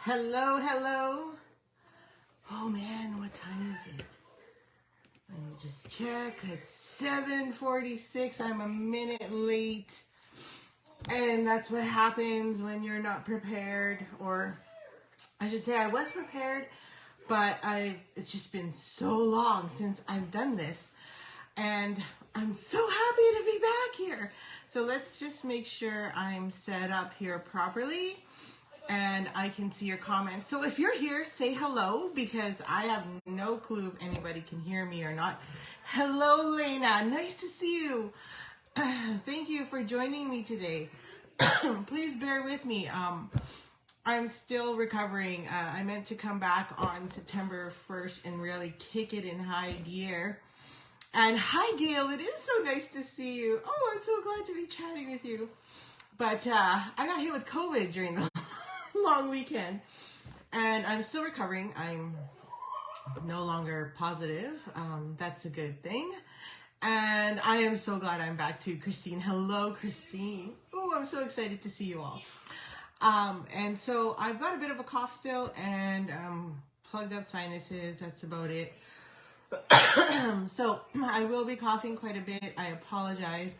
Hello, hello. Oh man, what time is it? Let me just check. It's 7:46. I'm a minute late. And that's what happens when you're not prepared, or I should say I was prepared, but it's just been so long since I've done this. And I'm so happy to be back here. So let's just make sure I'm set up here properly and I can see your comments. So if you're here, say hello, because I have no clue if anybody can hear me or not. Hello, Lena. Nice to see you. Thank you for joining me today. Please bear with me. I'm still recovering. I meant to come back on September 1st and really kick it in high gear. And hi, Gail. It is so nice to see you. Oh, I'm so glad to be chatting with you. But I got hit with COVID during the long weekend, and I'm still recovering. I'm no longer positive. That's a good thing. And I am so glad I'm back too, Christine. Hello, Christine. Oh, I'm so excited to see you all. And so I've got a bit of a cough still and plugged up sinuses. That's about it. So I will be coughing quite a bit. I apologize.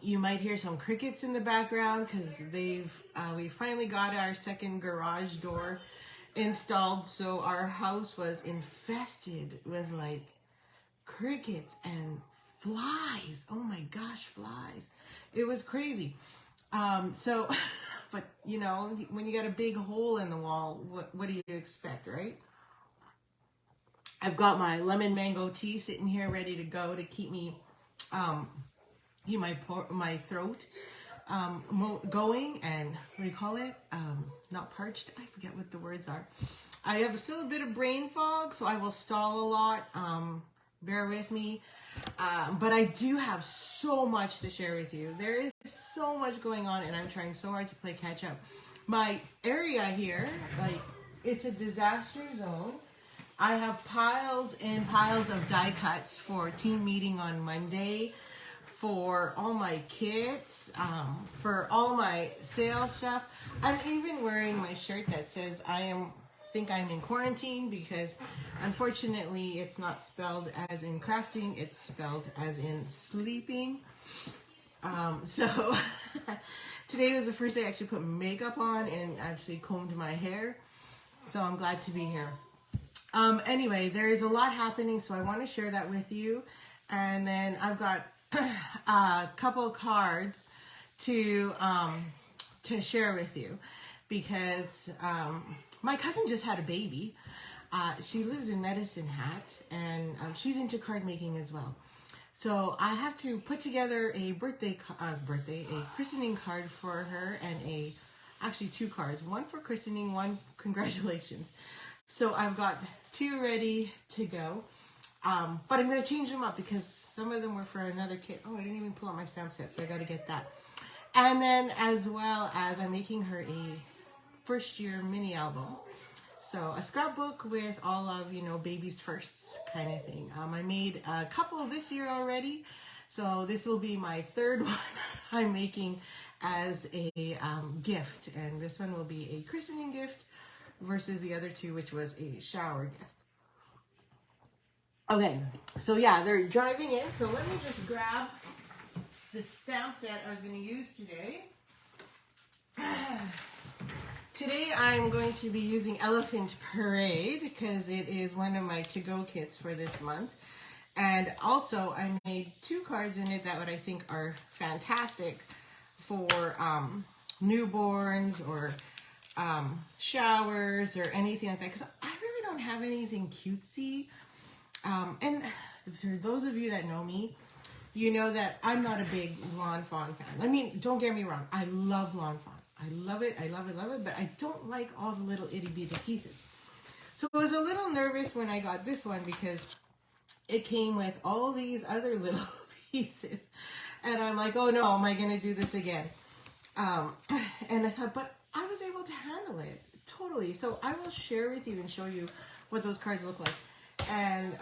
You might hear some crickets in the background because we finally got our second garage door installed. So our house was infested with like crickets and flies. Oh my gosh, flies. It was crazy. But you know, when you got a big hole in the wall, what do you expect, right? I've got my lemon mango tea sitting here ready to go to keep me, my throat going, and what do you call it? Not parched. I forget what the words are. I have still a bit of brain fog, so I will stall a lot. Bear with me. But I do have so much to share with you. There is so much going on, and I'm trying so hard to play catch up. My area here, like, it's a disaster zone. I have piles and piles of die cuts for team meeting on Monday, for all my kits, for all my sales stuff. I'm even wearing my shirt that says think I'm in quarantine, because unfortunately it's not spelled as in crafting, it's spelled as in sleeping. So today was the first day I actually put makeup on and actually combed my hair. So I'm glad to be here. Anyway, there is a lot happening, so I want to share that with you. And then I've got a couple cards to share with you, because my cousin just had a baby. She lives in Medicine Hat, and she's into card making as well. So I have to put together a christening card for her, and actually two cards, one for christening, one congratulations. So I've got two ready to go, but I'm going to change them up because some of them were for another kid. Oh, I didn't even pull out my stamp set, so I got to get that. And then as well as I'm making her a first year mini album. So a scrapbook with all of, baby's firsts kind of thing. I made a couple this year already. So this will be my third one I'm making as a gift. And this one will be a christening gift versus the other two, which was a shower gift. Okay, so yeah, they're driving in. So let me just grab the stamp set I was going to use today. Today I'm going to be using Elephant Parade because it is one of my to-go kits for this month. And also I made two cards in it that I think are fantastic for newborns or showers or anything like that, because I really don't have anything cutesy. And for those of you that know me, you know that I'm not a big Lawn Fawn fan. I mean, don't get me wrong, I love Lawn Fawn. I love it, but I don't like all the little itty bitty pieces. So I was a little nervous when I got this one because it came with all these other little pieces. And I'm like, oh no, am I going to do this again? And I thought, but I was able to handle it totally. So I will share with you and show you what those cards look like and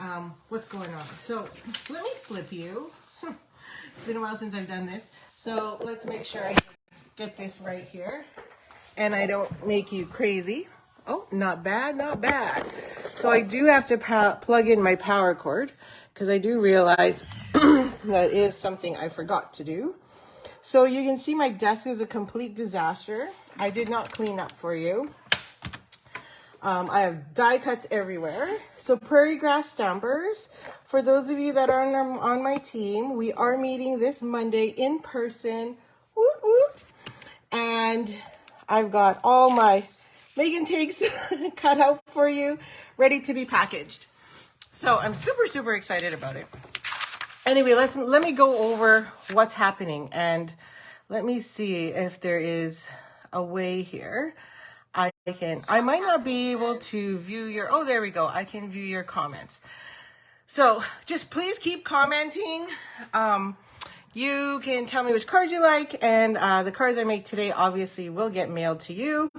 what's going on. So let me flip you. It's been a while since I've done this. So let's make sure I get this right here. and I don't make you crazy. Oh, not bad, not bad. So I do have to plug in my power cord because I do realize that is something I forgot to do. So you can see my desk is a complete disaster. I did not clean up for you. I have die cuts everywhere. So prairie grass stampers, for those of you that are on my team, we are meeting this Monday in person. Woot woot. And I've got all my Megan Takes cut out for you, ready to be packaged. So I'm super, super excited about it. Anyway, let me go over what's happening, and let me see if there is a way here. I might not be able to view your, oh, there we go. I can view your comments. So just please keep commenting. You can tell me which cards you like, and the cards I make today obviously will get mailed to you.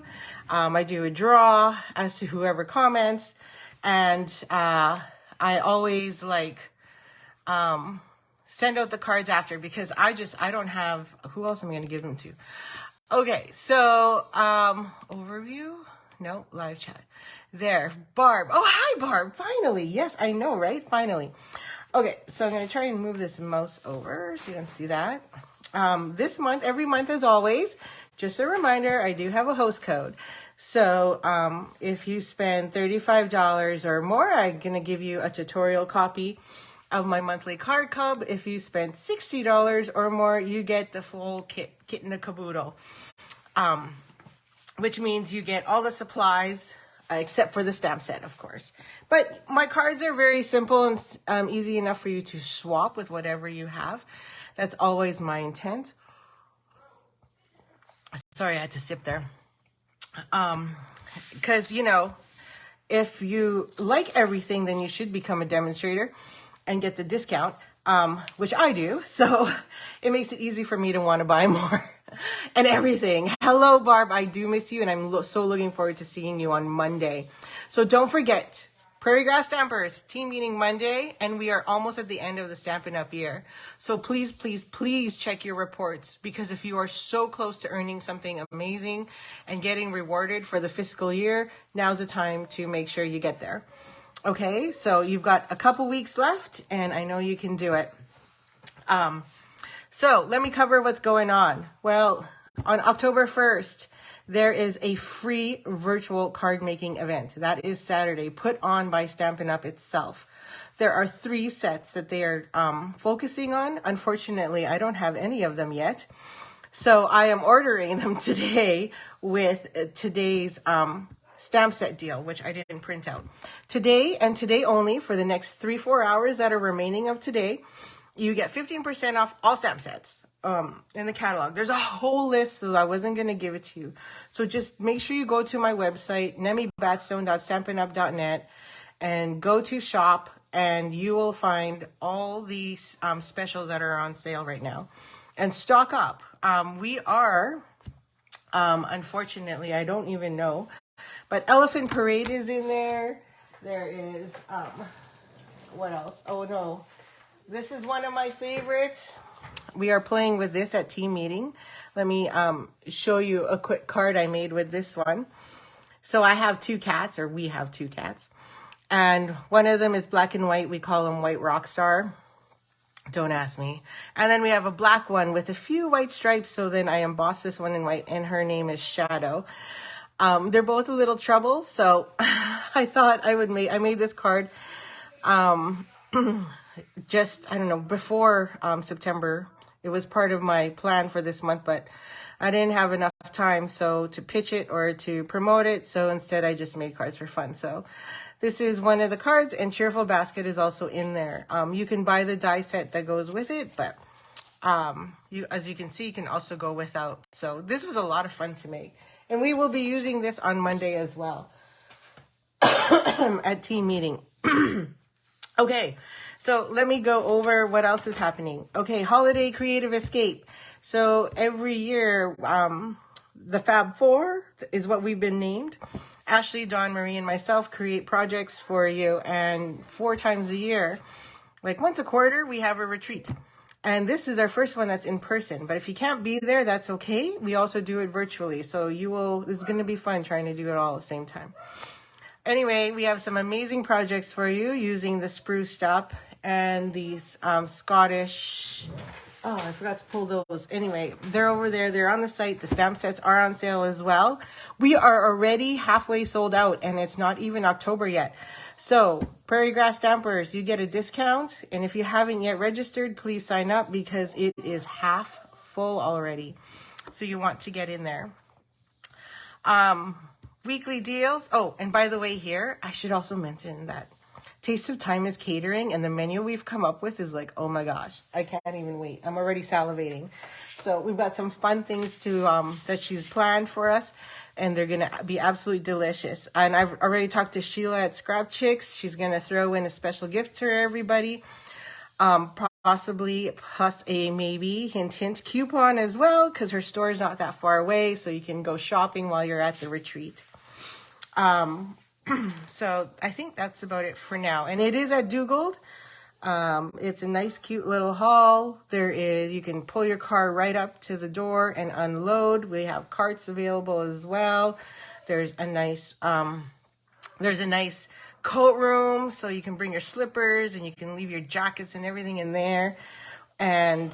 I do a draw as to whoever comments, and I always send out the cards after, because I don't have, who else am I going to give them to? Okay, so overview, no, live chat. There, Barb. Oh, hi, Barb. Finally. Yes, I know, right? Finally. Okay, so I'm going to try and move this mouse over so you don't see that. This month, every month as always, just a reminder, I do have a host code. So if you spend $35 or more, I'm going to give you a tutorial copy of my monthly card club. If you spend $60 or more, you get the full kit and the caboodle, which means you get all the supplies except for the stamp set, of course. But my cards are very simple and easy enough for you to swap with whatever you have. That's always my intent. Sorry, I had to sip there. Because, you know, if you like everything, then you should become a demonstrator and get the discount, which I do. So it makes it easy for me to want to buy more and everything. Hello, Barb. I do miss you, and I'm so looking forward to seeing you on Monday. So don't forget, Prairie Grass Stampers, team meeting Monday, and we are almost at the end of the Stampin' Up! Year. So please, please, please check your reports, because if you are so close to earning something amazing and getting rewarded for the fiscal year, now's the time to make sure you get there. Okay, so you've got a couple weeks left, and I know you can do it. So let me cover what's going on. Well, on October 1st, there is a free virtual card making event. That is Saturday, put on by Stampin' Up! Itself. There are 3 sets that they are focusing on. Unfortunately, I don't have any of them yet. So I am ordering them today with today's stamp set deal, which I didn't print out. Today and today only, for the next 3-4 hours that are remaining of today, you get 15% off all stamp sets in the catalog. There's a whole list, so I wasn't going to give it to you. So just make sure you go to my website, nemibatstone.stampinup.net, and go to shop, and you will find all these specials that are on sale right now. And stock up. We are, unfortunately, I don't even know, but Elephant Parade is in there. There is, what else? Oh, no. This is one of my favorites. We are playing with this at team meeting. Let me show you a quick card I made with this one. So I have 2 cats, or we have 2 cats. And one of them is black and white. We call him White Rockstar. Don't ask me. And then we have a black one with a few white stripes. So then I embossed this one in white, and her name is Shadow. They're both a little trouble. So I thought I made this card just, I don't know, before September. It was part of my plan for this month, but I didn't have enough time to pitch it or to promote it. So instead, I just made cards for fun. So this is one of the cards, and Cheerful Basket is also in there. You can buy the die set that goes with it, but as you can see, you can also go without. So this was a lot of fun to make. And we will be using this on Monday as well at team meeting. Okay, so let me go over what else is happening. Okay, Holiday Creative Escape. So every year, the Fab Four is what we've been named. Ashley, Dawn, Marie, and myself create projects for you, and 4 times a year, like once a quarter, we have a retreat. And this is our first one that's in person. But if you can't be there, that's okay. We also do it virtually. So it's going to be fun trying to do it all at the same time. Anyway, we have some amazing projects for you using the spruced up and these Scottish. Oh, I forgot to pull those. Anyway, they're over there. They're on the site. The stamp sets are on sale as well. We are already halfway sold out, and it's not even October yet. So, Prairie Grass Stampers, you get a discount. And if you haven't yet registered, please sign up because it is half full already. So you want to get in there. Weekly deals. Oh, and by the way here, I should also mention that Taste of Time is catering, and the menu we've come up with is like, oh my gosh, I can't even wait. I'm already salivating. So we've got some fun things that she's planned for us, and they're going to be absolutely delicious. And I've already talked to Sheila at Scrap Chicks. She's going to throw in a special gift to everybody. Possibly plus a maybe hint coupon as well, because her store is not that far away, so you can go shopping while you're at the retreat. So I think that's about it for now. And it is at Dugald. It's a nice, cute little hall. You can pull your car right up to the door and unload. We have carts available as well. There's a nice coat room, so you can bring your slippers and you can leave your jackets and everything in there and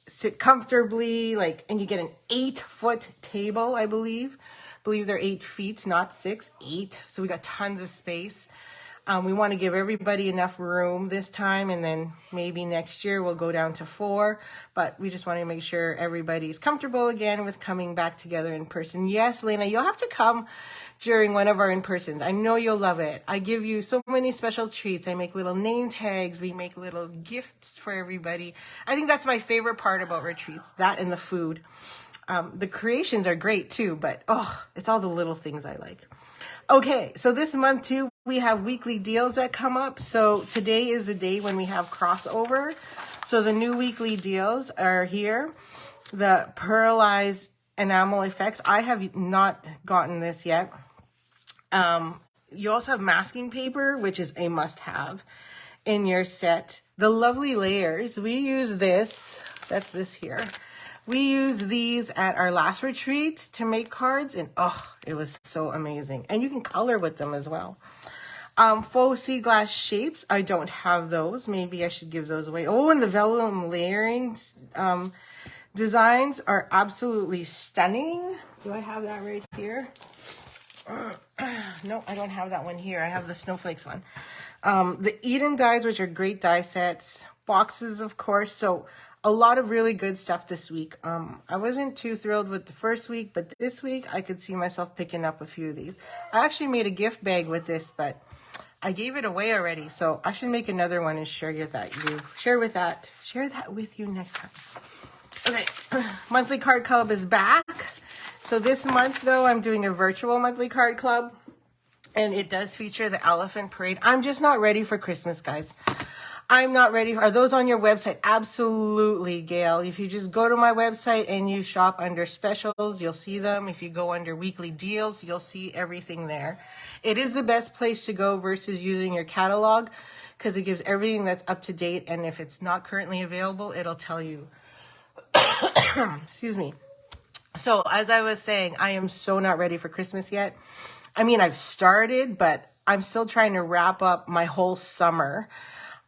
sit comfortably. And you get an 8-foot table, I believe they're 8 feet, not 6, 8. So we got tons of space. We want to give everybody enough room this time, and then maybe next year we'll go down to 4. But we just want to make sure everybody's comfortable again with coming back together in person. Yes, Lena, you'll have to come during one of our in-persons. I know you'll love it. I give you so many special treats. I make little name tags. We make little gifts for everybody. I think that's my favorite part about retreats, that and the food. The creations are great too, but it's all the little things I like. Okay, so this month too, we have weekly deals that come up. So today is the day when we have crossover. So the new weekly deals are here. The pearlized enamel effects. I have not gotten this yet. You also have masking paper, which is a must-have in your set. The lovely layers. We use this. That's this here. We used these at our last retreat to make cards, and it was so amazing. And you can color with them as well. Faux sea glass shapes, I don't have those. Maybe I should give those away. Oh, and the vellum layering designs are absolutely stunning. Do I have that right here? No, I don't have that one here. I have the snowflakes one. The Eden dies, which are great die sets. Boxes, of course. So a lot of really good stuff this week. I wasn't too thrilled with the first week, but this week I could see myself picking up a few of these. I actually made a gift bag with this, but I gave it away already. So I should make another one and share that with you next time. Okay, monthly card club is back. So this month though, I'm doing a virtual monthly card club, and it does feature the elephant parade. I'm just not ready for Christmas, guys. I'm not ready. Are those on your website? Absolutely, Gail. If you just go to my website and you shop under specials, you'll see them. If you go under weekly deals, you'll see everything there. It is the best place to go versus using your catalog because it gives everything that's up to date. And if it's not currently available, it'll tell you. Excuse me. So as I was saying, I am so not ready for Christmas yet. I mean, I've started, but I'm still trying to wrap up my whole summer.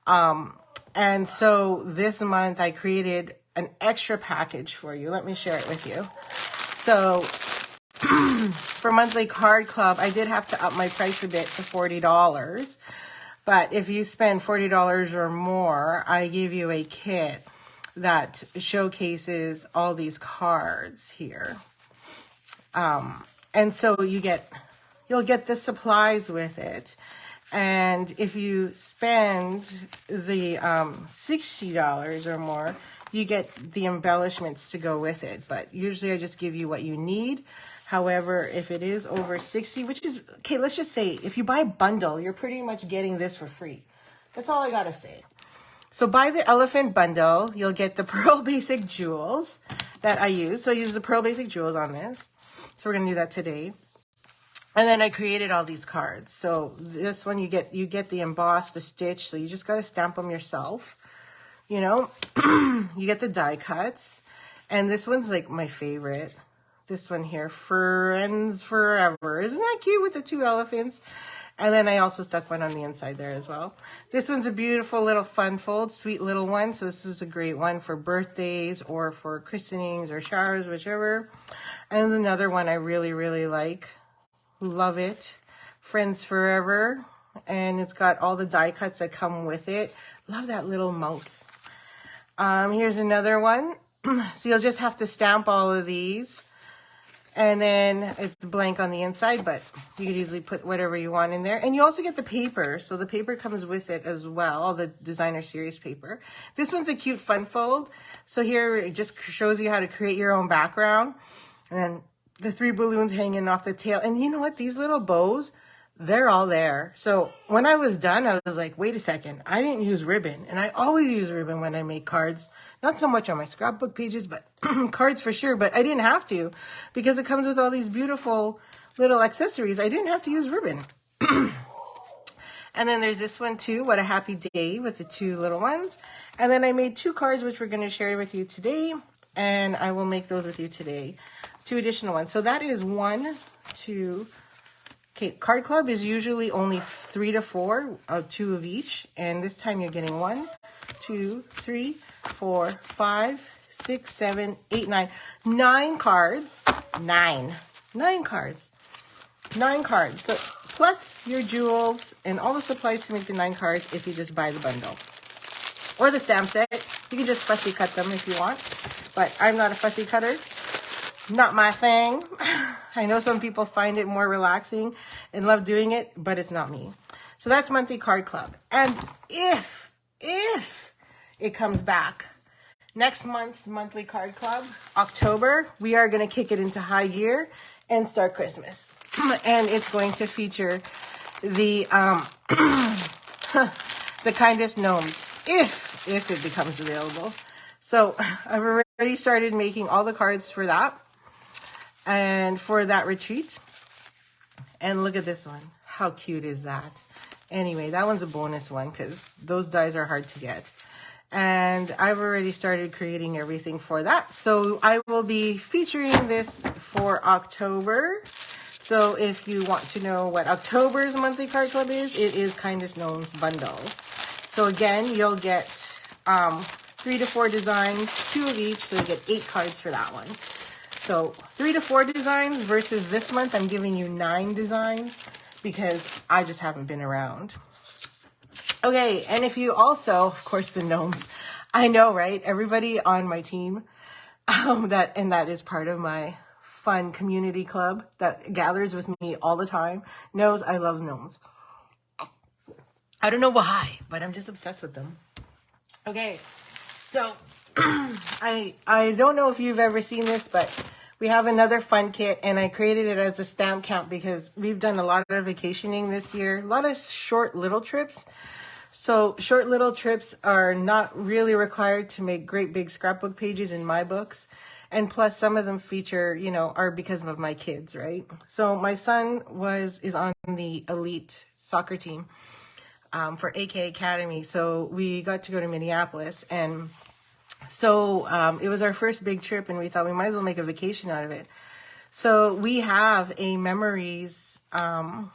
And so this month I created an extra package for you. Let me share it with you. So for monthly card club, I did have to up my price a bit to $40. But if you spend $40 or more, I give you a kit that showcases all these cards here. And so you'll get the supplies with it. And if you spend the $60 or more, you get the embellishments to go with it. But usually I just give you what you need. However, if it is over 60, which is, okay, let's just say if you buy a bundle, you're pretty much getting this for free. That's all I got to say. So buy the elephant bundle, you'll get the Pearl Basic Jewels that I use. So I use the Pearl Basic Jewels on this. So we're going to do that today. And then I created all these cards. So this one you get the embossed, the stitch. So you just got to stamp them yourself. you know. You get the die cuts. And this one's like my favorite. This one here, Friends Forever. Isn't that cute with the two elephants? And then I also stuck one on the inside there as well. This one's a beautiful little fun fold, sweet little one. So this is a great one for birthdays or for christenings or showers, whichever. And another one I really, really like. Love it. Friends Forever. And it's got all the die cuts that come with it. Love that little mouse. Here's another one. So you'll just have to stamp all of these. And then it's blank on the inside, but you could easily put whatever you want in there. And you also get the paper. So the paper comes with it as well, all the designer series paper. This one's a cute fun fold. So here it just shows you how to create your own background. And then the 3 balloons hanging off the tail. And you know what? These little bows, they're all there. So when I was done, I was like, wait a second. I didn't use ribbon. And I always use ribbon when I make cards. Not so much on my scrapbook pages, but cards for sure. But I didn't have to because it comes with all these beautiful little accessories. I didn't have to use ribbon. And then there's this one too. What a happy day with the 2 little ones. And then I made 2 cards, which we're going to share with you today. And I will make those with you today. 2 additional ones. So that is 1, 2. Okay, card club is usually only 3 to 4, 2 of each. And this time you're getting 1, 2, 3, 4, 5, 6, 7, 8, 9. 9 cards. 9 cards. 9 cards. So plus your jewels and all the supplies to make the 9 cards if you just buy the bundle. Or the stamp set. You can just fussy cut them if you want. But I'm not a fussy cutter. Not my thing. I know some people find it more relaxing and love doing it, but it's not me. So that's monthly card club. And if it comes back, next month's monthly card club, October, we are going to kick it into high gear and start Christmas. And it's going to feature the the kindest gnomes, if it becomes available. So I've already started making all the cards for that. And for that retreat. And look at this one. How cute is that? Anyway, that one's a bonus one because those dies are hard to get. And I've already started creating everything for that. So I will be featuring this for October. So if you want to know what October's monthly card club is, it is Kindest Gnomes bundle. So again, you'll get 3 to 4 designs, 2 of each. So you get 8 cards for that one. So 3 to 4 designs versus this month, I'm giving you 9 designs because I just haven't been around. Okay, and if you also, of course, the gnomes, I know, right? Everybody on my team, that is part of my fun community club that gathers with me all the time, knows I love gnomes. I don't know why, but I'm just obsessed with them. Okay, so I don't know if you've ever seen this, but we have another fun kit, and I created it as a stamp count because we've done a lot of vacationing this year, a lot of short little trips. So short little trips are not really required to make great big scrapbook pages in my books. And plus some of them feature, you know, are because of my kids, right? So my son is on the elite soccer team for AK Academy. So we got to go to Minneapolis, and so it was our first big trip, and we thought we might as well make a vacation out of it. So we have a memories, you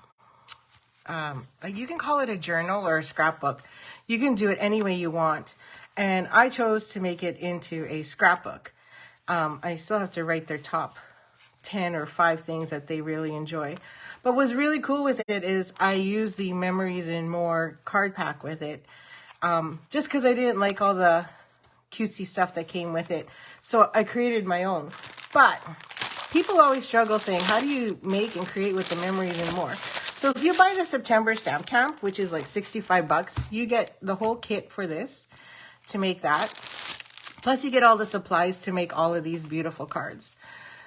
can call it a journal or a scrapbook. You can do it any way you want. And I chose to make it into a scrapbook. I still have to write their top 10 or 5 things that they really enjoy. But what's really cool with it is I use the Memories and More card pack with it. Just because I didn't like all the cutesy stuff that came with it. So I created my own. But people always struggle saying, how do you make and create with the Memories and More? So if you buy the September stamp camp, which is like $65, you get the whole kit for this to make that. Plus you get all the supplies to make all of these beautiful cards.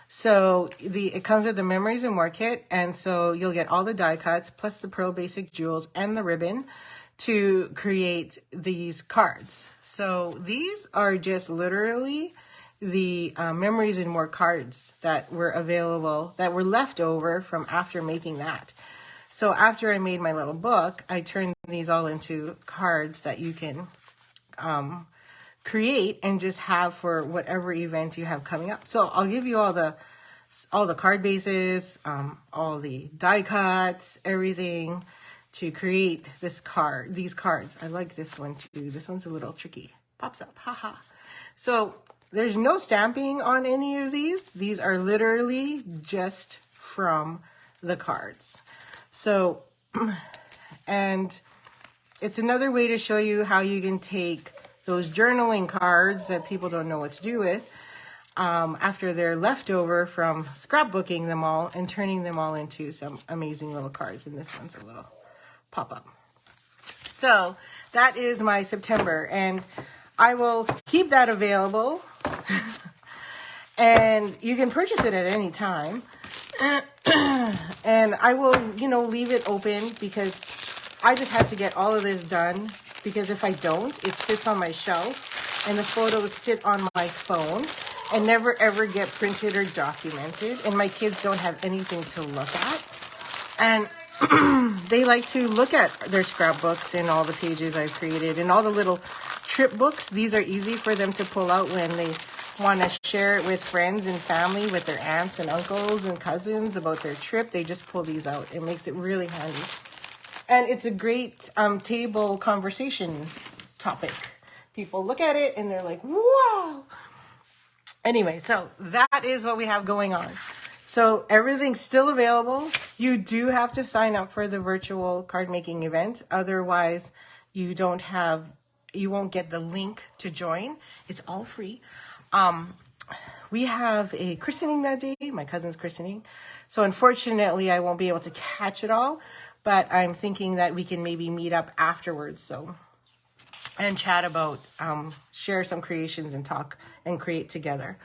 So it comes with the Memories and More kit. And so you'll get all the die cuts plus the Pearl Basic Jewels and the ribbon to create these cards. So these are just literally the Memories and More cards that were available, that were left over from after making that. So after I made my little book, I turned these all into cards that you can create and just have for whatever event you have coming up. So I'll give you all the card bases, all the die cuts, everything to create these cards. I like this one too. This one's a little tricky. Pops up, haha. So there's no stamping on any of these. These are literally just from the cards. So, and it's another way to show you how you can take those journaling cards that people don't know what to do with after they're left over from scrapbooking them all and turning them all into some amazing little cards. And this one's a little pop-up. So that is my September, and I will keep that available and you can purchase it at any time. And I will, leave it open because I just had to get all of this done, because if I don't, it sits on my shelf and the photos sit on my phone and never ever get printed or documented, and my kids don't have anything to look at. And they like to look at their scrapbooks and all the pages I've created and all the little trip books. These are easy for them to pull out when they want to share it with friends and family, with their aunts and uncles and cousins about their trip. They just pull these out. It makes it really handy. And it's a great table conversation topic. People look at it and they're like, wow. Anyway, so that is what we have going on. So everything's still available. You do have to sign up for the virtual card making event. Otherwise, you won't get the link to join. It's all free. We have a christening that day, my cousin's christening. So unfortunately, I won't be able to catch it all, but I'm thinking that we can maybe meet up afterwards. And chat about, share some creations and talk and create together.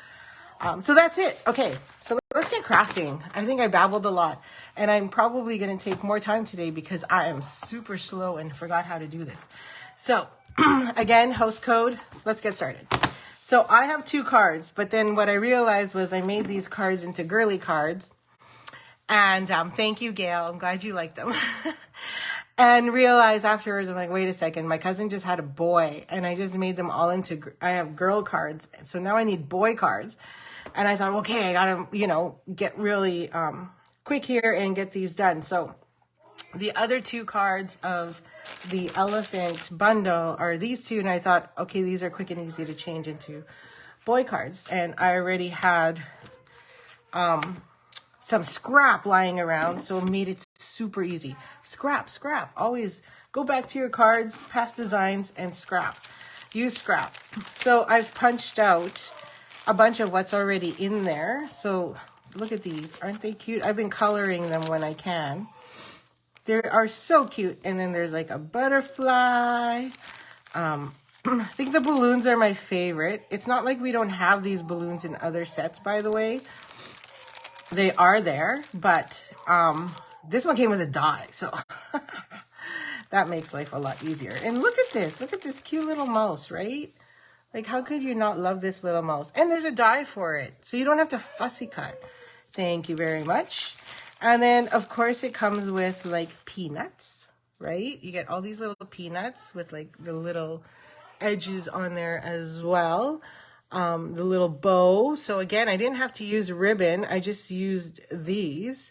So that's it. Okay, so let's get crafting. I think I babbled a lot, and I'm probably going to take more time today because I am super slow and forgot how to do this. So again, host code, let's get started. So I have 2 cards, but then what I realized was I made these cards into girly cards. And thank you, Gail. I'm glad you like them. And realized afterwards, I'm like, wait a second, my cousin just had a boy and I just made them all into, I have girl cards. So now I need boy cards. And I thought, okay, I gotta, get really quick here and get these done. So the other 2 cards of the elephant bundle are these 2. And I thought, okay, these are quick and easy to change into boy cards. And I already had some scrap lying around, so it made it super easy. Scrap. Always go back to your cards, past designs, and scrap. Use scrap. So I've punched out a bunch of what's already in there. So look at these. Aren't they cute? I've been coloring them when I can. They are so cute. And then there's like a butterfly. I think the balloons are my favorite. It's not like we don't have these balloons in other sets, by the way. They are there, but this one came with a die, so that makes life a lot easier. And look at this cute little mouse, right? Like, how could you not love this little mouse? And there's a die for it, so you don't have to fussy cut. Thank you very much. And then, of course, it comes with, like, peanuts, right? You get all these little peanuts with, like, the little edges on there as well. The little bow. So again, I didn't have to use ribbon. I just used these.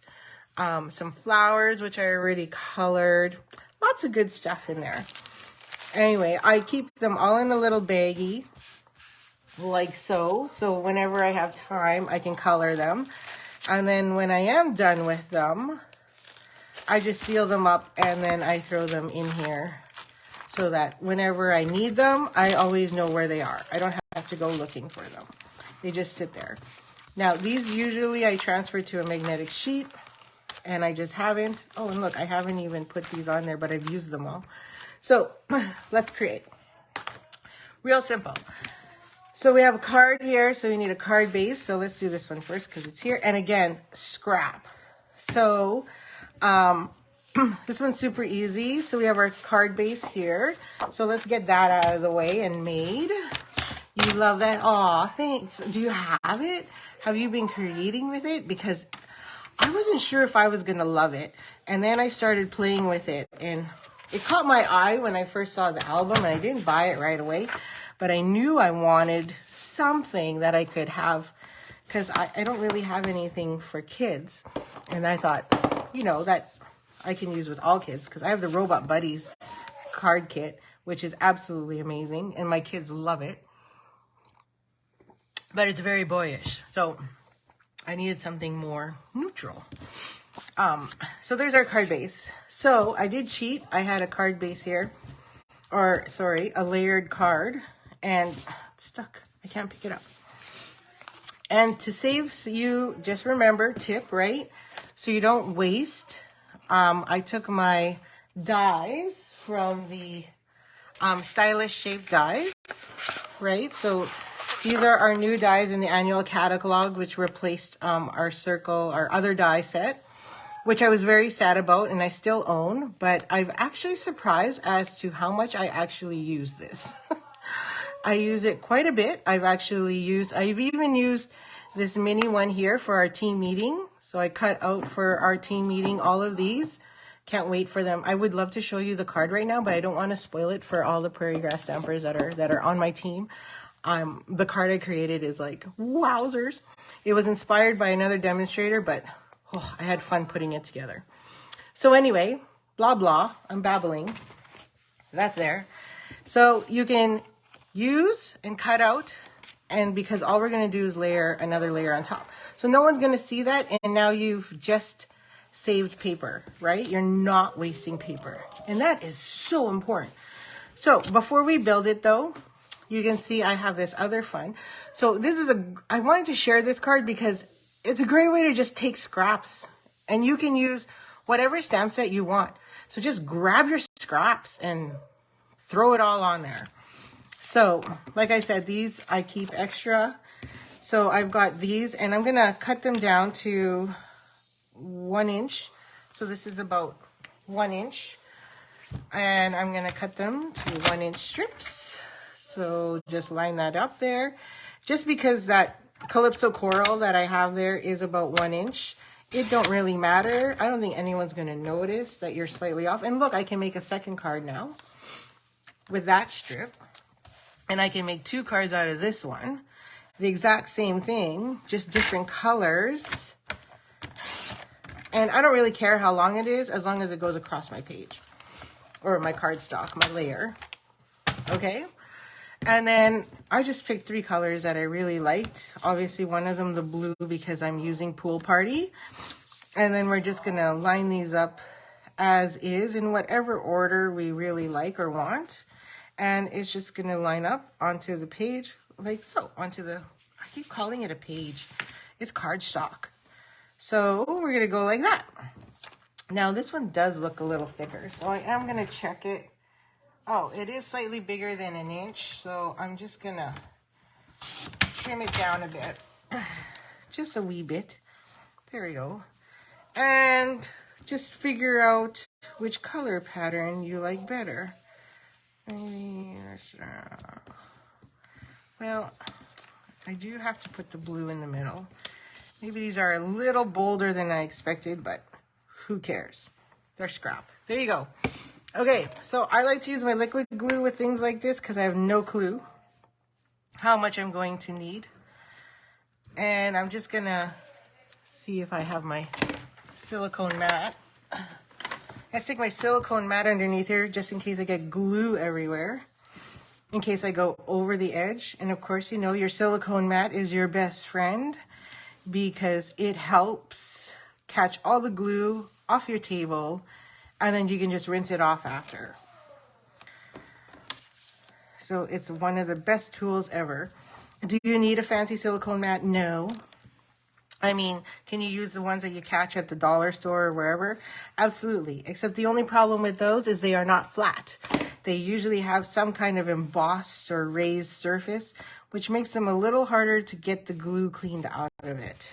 Some flowers, which I already colored. Lots of good stuff in there. Anyway, I keep them all in a little baggie, like so. So whenever I have time, I can color them. And then when I am done with them, I just seal them up and then I throw them in here, so that whenever I need them, I always know where they are. I don't have to go looking for them. They just sit there. Now, these usually I transfer to a magnetic sheet, and I just haven't. Oh, and look, I haven't even put these on there, but I've used them all. So let's create. Real simple. So we have a card here, so we need a card base. So let's do this one first because it's here. And again, scrap. So this one's super easy. So we have our card base here. So let's get that out of the way and made. You love that? Aw, thanks. Do you have it? Have you been creating with it? Because I wasn't sure if I was going to love it. And then I started playing with it. And it caught my eye when I first saw the album. And I didn't buy it right away. but I knew I wanted something that I could have because I don't really have anything for kids. And I thought, you know, that I can use with all kids because I have the Robot Buddies card kit, which is absolutely amazing. And my kids love it. But it's very boyish. So I needed something more neutral. So there's our card base. So I did cheat. I had a card base here. Or, sorry, a layered card. And it's stuck. I can't pick it up. And to save you, just remember, tip, right? So you don't waste. I took my dies from the Stylish Shape dies, right? So these are our new dies in the annual catalog, which replaced our circle, our other die set, which I was very sad about and I still own, but I've actually surprised as to how much I actually use this. I use it quite a bit. I've even used this mini one here for our team meeting. So I cut out for our team meeting all of these. Can't wait for them. I would love to show you the card right now, but I don't want to spoil it for all the prairie grass stampers that are on my team. The card I created is like, wowzers. It was inspired by another demonstrator, but I had fun putting it together. So anyway, blah, blah, I'm babbling. That's there. So you can use and cut out, and because all we're going to do is layer another layer on top. So no one's going to see that, and now you've just saved paper, right? You're not wasting paper. And that is so important. So before we build it though, you can see I have this other fun. So this is I wanted to share this card because it's a great way to just take scraps and you can use whatever stamp set you want. So just grab your scraps and throw it all on there. So like I said, these I keep extra. So I've got these and I'm gonna cut them down to 1 inch. So this is about 1 inch. And I'm gonna cut them to 1 inch strips. So just line that up there. Just because that Calypso coral that I have there is about 1 inch. It don't really matter. I don't think anyone's gonna notice that you're slightly off. And look, I can make a second card now with that strip. And I can make 2 cards out of this one. The exact same thing, just different colors. And I don't really care how long it is as long as it goes across my page or my cardstock, my layer. Okay. And then I just picked 3 colors that I really liked. Obviously one of them, the blue, because I'm using Pool Party. And then we're just gonna line these up as is in whatever order we really like or want. And it's just gonna line up onto the page like so, onto the, I keep calling it a page. It's cardstock. So we're gonna go like that. Now this one does look a little thicker, so I am gonna check it. Oh, it is slightly bigger than 1 inch, so I'm just gonna trim it down a bit. Just a wee bit. There we go. And just figure out which color pattern you like better. Well, I do have to put the blue in the middle. Maybe these are a little bolder than I expected, but who cares? They're scrap. There you go. Okay, so I like to use my liquid glue with things like this because I have no clue how much I'm going to need. And I'm just gonna see if I have my silicone mat. I stick my silicone mat underneath here just in case I get glue everywhere, in case I go over the edge. And of course, you know, your silicone mat is your best friend because it helps catch all the glue off your table, and then you can just rinse it off after. So it's one of the best tools ever. Do you need a fancy silicone mat? No. I mean, can you use the ones that you catch at the dollar store or wherever? Absolutely. Except the only problem with those is they are not flat. They usually have some kind of embossed or raised surface, which makes them a little harder to get the glue cleaned out of it.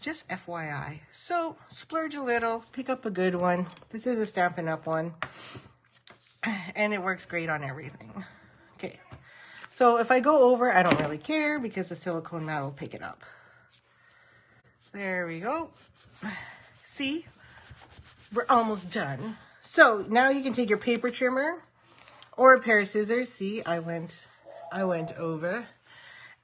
Just FYI. So splurge a little, pick up a good one. This is a Stampin' Up! One. And it works great on everything. Okay. So if I go over, I don't really care because the silicone mat will pick it up. There we go. See, we're almost done. So now you can take your paper trimmer or a pair of scissors. See, I went I went over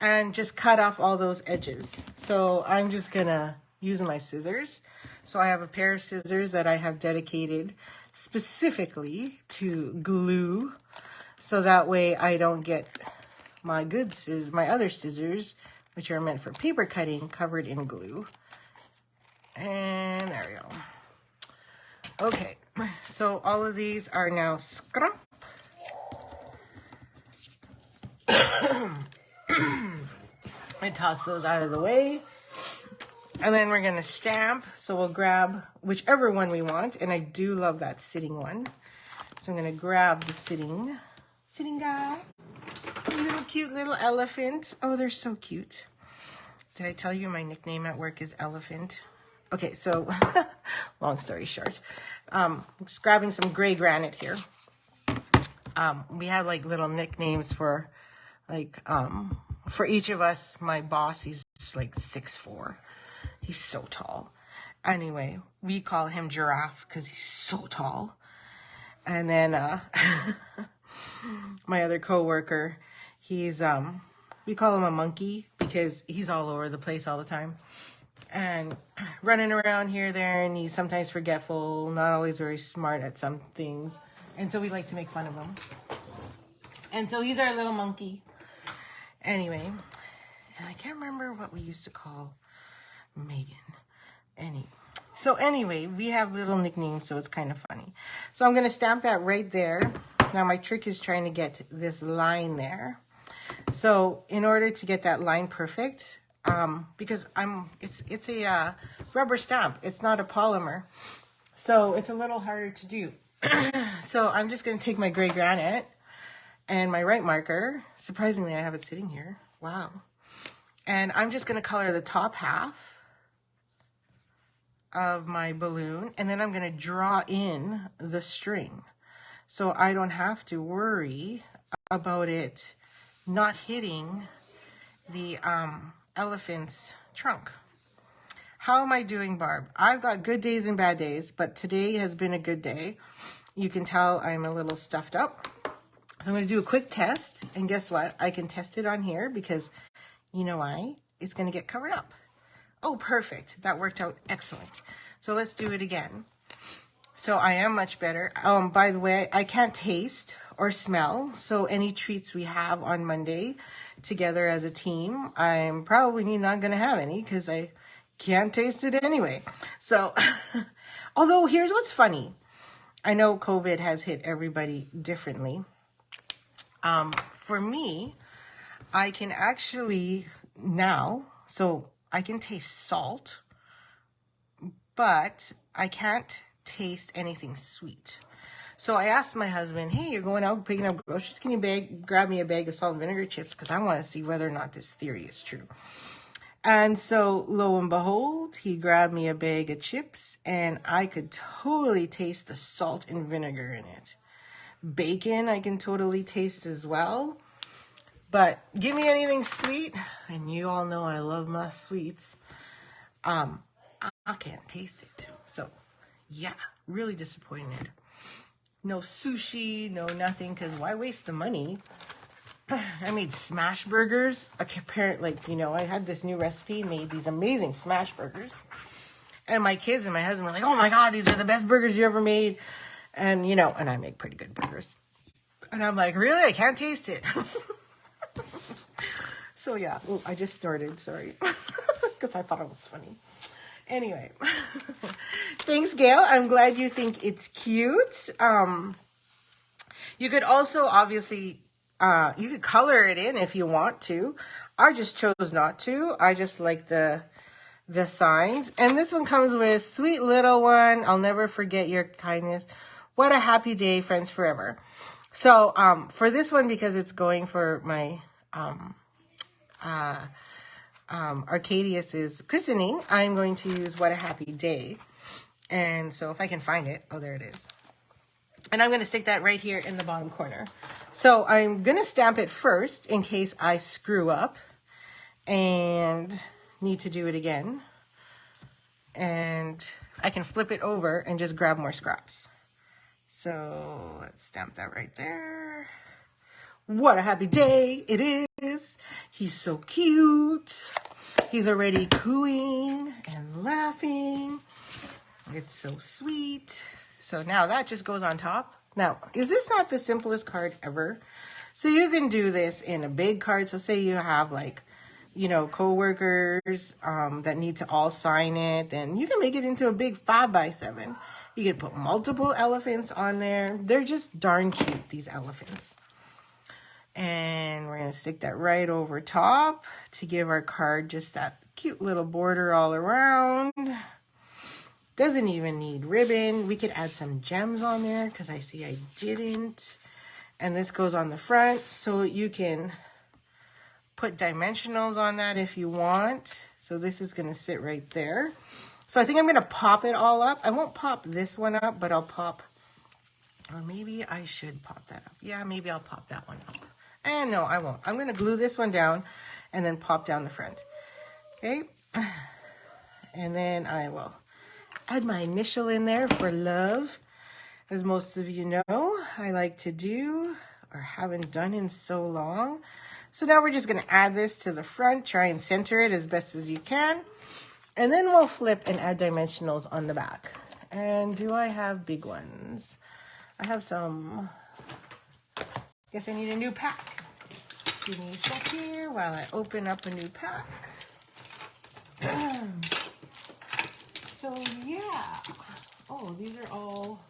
and just cut off all those edges. So I'm just gonna use my scissors. So I have a pair of scissors that I have dedicated specifically to glue, so that way I don't get my good scissors, my other scissors, which are meant for paper cutting, covered in glue. And there we go. Okay, so all of these are now scrap. I toss those out of the way. And then we're going to stamp. So we'll grab whichever one we want. And I do love that sitting one. So I'm going to grab the sitting guy. Little cute little elephant. Oh, they're so cute. Did I tell you my nickname at work is Elephant? Okay, so long story short. Just grabbing some gray granite here. We had like little nicknames for for each of us. My boss, he's like 6'4". He's so tall. Anyway, we call him Giraffe because he's so tall. And then my other coworker, he's we call him a monkey because he's all over the place all the time and running around here, there, and he's sometimes forgetful, not always very smart at some things, and so we like to make fun of him. And so he's our little monkey. Anyway, and I can't remember what we used to call Megan. So anyway, we have little nicknames, so it's kind of funny. So I'm going to stamp that right there. Now my trick is trying to get this line there. So in order to get that line perfect, because it's a rubber stamp, it's not a polymer, so it's a little harder to do. So I'm just going to take my gray granite and my right marker. Surprisingly, I have it sitting here. Wow. And I'm just going to color the top half of my balloon, and then I'm going to draw in the string, so I don't have to worry about it not hitting the elephant's trunk. How am I doing, Barb? I've got good days and bad days, but today has been a good day. You can tell I'm a little stuffed up. So I'm going to do a quick test, and guess what? I can test it on here because you know why? It's going to get covered up. Oh, perfect. That worked out excellent. So let's do it again. So I am much better. By the way, I can't taste or smell. So any treats we have on Monday together as a team, I'm probably not going to have any because I can't taste it anyway. So, although here's what's funny. I know COVID has hit everybody differently. For me, I can actually now, so I can taste salt, but I can't taste anything sweet. So I asked my husband, hey, you're going out picking up groceries, can you grab me a bag of salt and vinegar chips, because I want to see whether or not this theory is true. And so lo and behold, he grabbed me a bag of chips, and I could totally taste the salt and vinegar in it. Bacon I can totally taste as well. But give me anything sweet, and you all know I love my sweets. I can't taste it. So, yeah, really disappointed. No sushi, no nothing, because why waste the money? I made smash burgers. Apparently, I had this new recipe, made these amazing smash burgers. And my kids and my husband were like, oh my God, these are the best burgers you ever made. And, and I make pretty good burgers. And I'm like, really? I can't taste it. So yeah, I just snorted, sorry, because I thought it was funny. Anyway, thanks, Gail. I'm glad you think it's cute. You could also obviously, you could color it in if you want to. I just chose not to. I just like the signs. And this one comes with sweet little one. I'll never forget your kindness. What a happy day, friends forever. So for this one, because it's going for my Arcadius's christening, I'm going to use What a Happy Day. And so if I can find it, oh, there it is. And I'm going to stick that right here in the bottom corner. So I'm going to stamp it first in case I screw up and need to do it again. And I can flip it over and just grab more scraps. So let's stamp that right there. What a happy day it is. He's so cute. He's already cooing and laughing. It's so sweet. So now that just goes on top. Now, is this not the simplest card ever? So you can do this in a big card. So say you have like, you know, co-workers that need to all sign it. Then you can make it into a big 5x7. You can put multiple elephants on there. They're just darn cute, these elephants. And we're going to stick that right over top to give our card just that cute little border all around. Doesn't even need ribbon. We could add some gems on there because I see I didn't. And this goes on the front, so you can put dimensionals on that if you want. So this is going to sit right there. So I think I'm going to pop it all up. I won't pop this one up, but I'll pop, or maybe I should pop that up. Yeah, maybe I'll pop that one up. And no, I won't. I'm going to glue this one down and then pop down the front. Okay. And then I will add my initial in there for love. As most of you know, I like to do, or haven't done in so long. So now we're just going to add this to the front, try and center it as best as you can. And then we'll flip and add dimensionals on the back. And do I have big ones? I have some. Guess I need a new pack. Give me a sec here while I open up a new pack. So yeah. Oh, these are all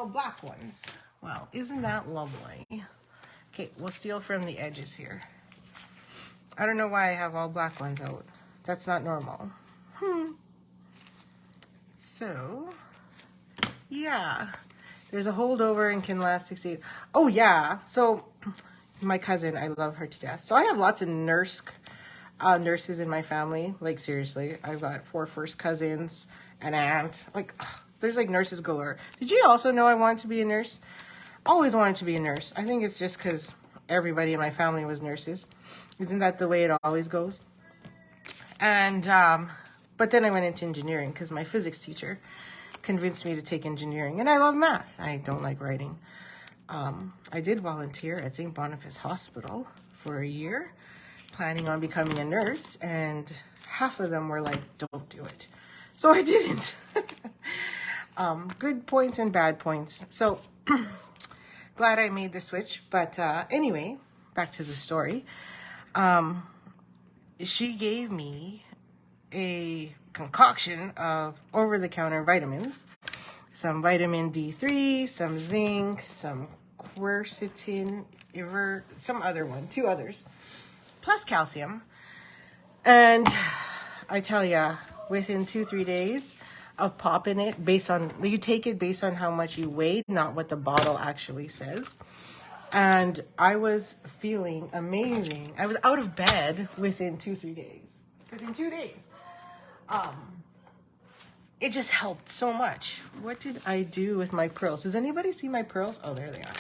black ones. Wow, isn't that lovely? Okay, we'll steal from the edges here. I don't know why I have all black ones out. That's not normal. So, yeah. There's a holdover and can last 6 8. Oh, yeah. So, my cousin, I love her to death. So, I have lots of nurses in my family. Like, seriously. I've got 4 first cousins, an aunt. Like, there's like nurses galore. Did you also know I wanted to be a nurse? Always wanted to be a nurse. I think it's just because everybody in my family was nurses. Isn't that the way it always goes? And, but then I went into engineering because my physics teacher convinced me to take engineering. And I love math. I don't like writing. I did volunteer at St. Boniface Hospital for a year, planning on becoming a nurse. And half of them were like, don't do it. So I didn't. Good points and bad points. So glad I made the switch. But anyway, back to the story. She gave me a concoction of over-the-counter vitamins. Some vitamin D3, some zinc, some quercetin, some other one, 2 others, plus calcium. And I tell ya, within 2-3 days of popping it, you take it based on how much you weigh, not what the bottle actually says. And I was feeling amazing. I was out of bed within 2-3 days. Within 2 days. It just helped so much. What did I do with my pearls? Does anybody see my pearls? Oh, there they are.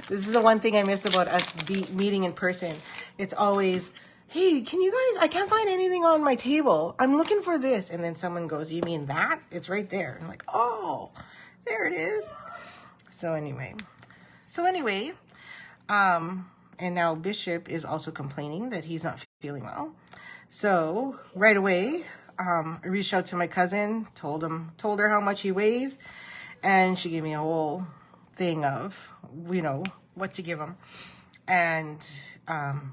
This is the one thing I miss about us meeting in person. It's always, hey, can you guys, I can't find anything on my table. I'm looking for this. And then someone goes, you mean that? It's right there. I'm like, oh, there it is. So anyway, and now Bishop is also complaining that he's not feeling well. So right away, I reached out to my cousin, told her how much he weighs, and she gave me a whole thing of, what to give him. And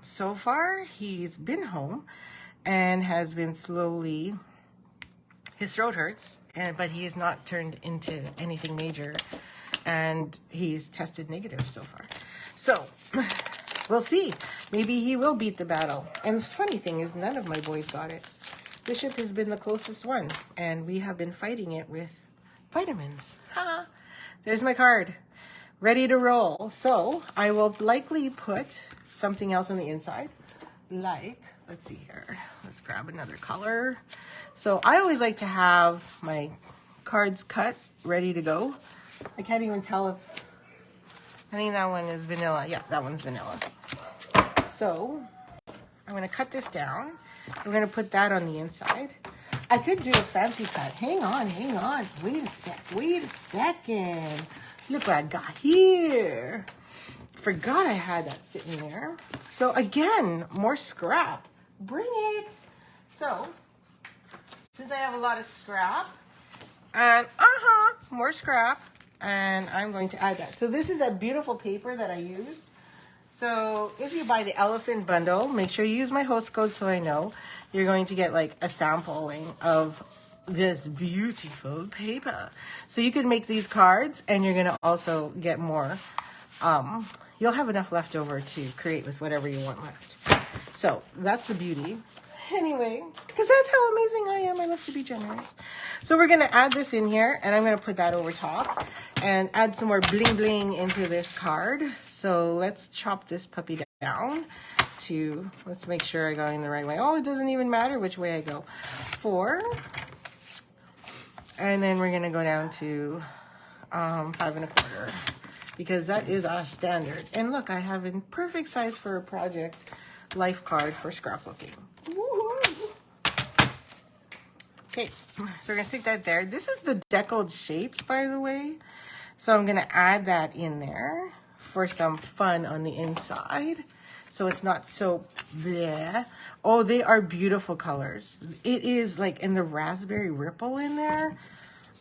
so far, he's been home and has been slowly, his throat hurts, but he has not turned into anything major. And he's tested negative so far. So, we'll see. Maybe he will beat the battle. And the funny thing is, none of my boys got it. Bishop has been the closest one. And we have been fighting it with vitamins. Ha! There's my card. Ready to roll. So, I will likely put something else on the inside. Like, let's see here. Let's grab another color. So, I always like to have my cards cut, ready to go. I can't even tell if, I think that one is vanilla. Yeah, that one's vanilla. So I'm going to cut this down. I'm going to put that on the inside. I could do a fancy cut. Hang on, hang on. Wait a second. Look what I got here. Forgot I had that sitting there. So again, more scrap. Bring it. So, since I have a lot of scrap, and more scrap, and I'm going to add that. So this is a beautiful paper that I used. So if you buy the elephant bundle, make sure you use my host code so I know. You're going to get like a sampling of this beautiful paper. So you can make these cards, and you're going to also get more. You'll have enough left over to create with whatever you want left. So that's the beauty. Anyway, because that's how amazing I am. I love to be generous. So we're going to add this in here, and I'm going to put that over top and add some more bling bling into this card. So let's chop this puppy down to, let's make sure I go in the right way. Oh, it doesn't even matter which way I go. 4. And then we're going to go down to 5 1/4, because that is our standard. And look, I have a perfect size for a project life card for scrapbooking. Okay, so we're gonna stick that there. This is the deckled shapes, by the way. So I'm gonna add that in there for some fun on the inside. So it's not so bleh. Oh, they are beautiful colors. It is like in the raspberry ripple in there.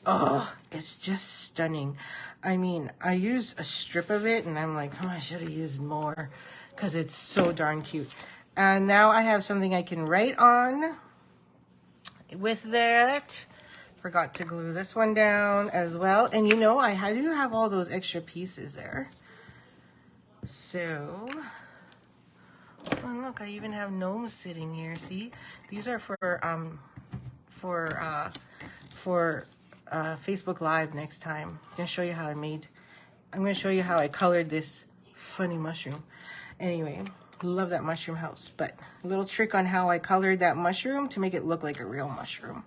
Oh, it's just stunning. I mean, I used a strip of it and I'm like, oh, I should have used more because it's so darn cute. And now I have something I can write on with that. Forgot to glue this one down as well. And you know, I do have all those extra pieces there. So, oh, look, I even have gnomes sitting here. See, these are for Facebook Live next time. I'm gonna show you how I'm gonna show you how I colored this funny mushroom. Anyway, love that mushroom house, but a little trick on how I colored that mushroom to make it look like a real mushroom.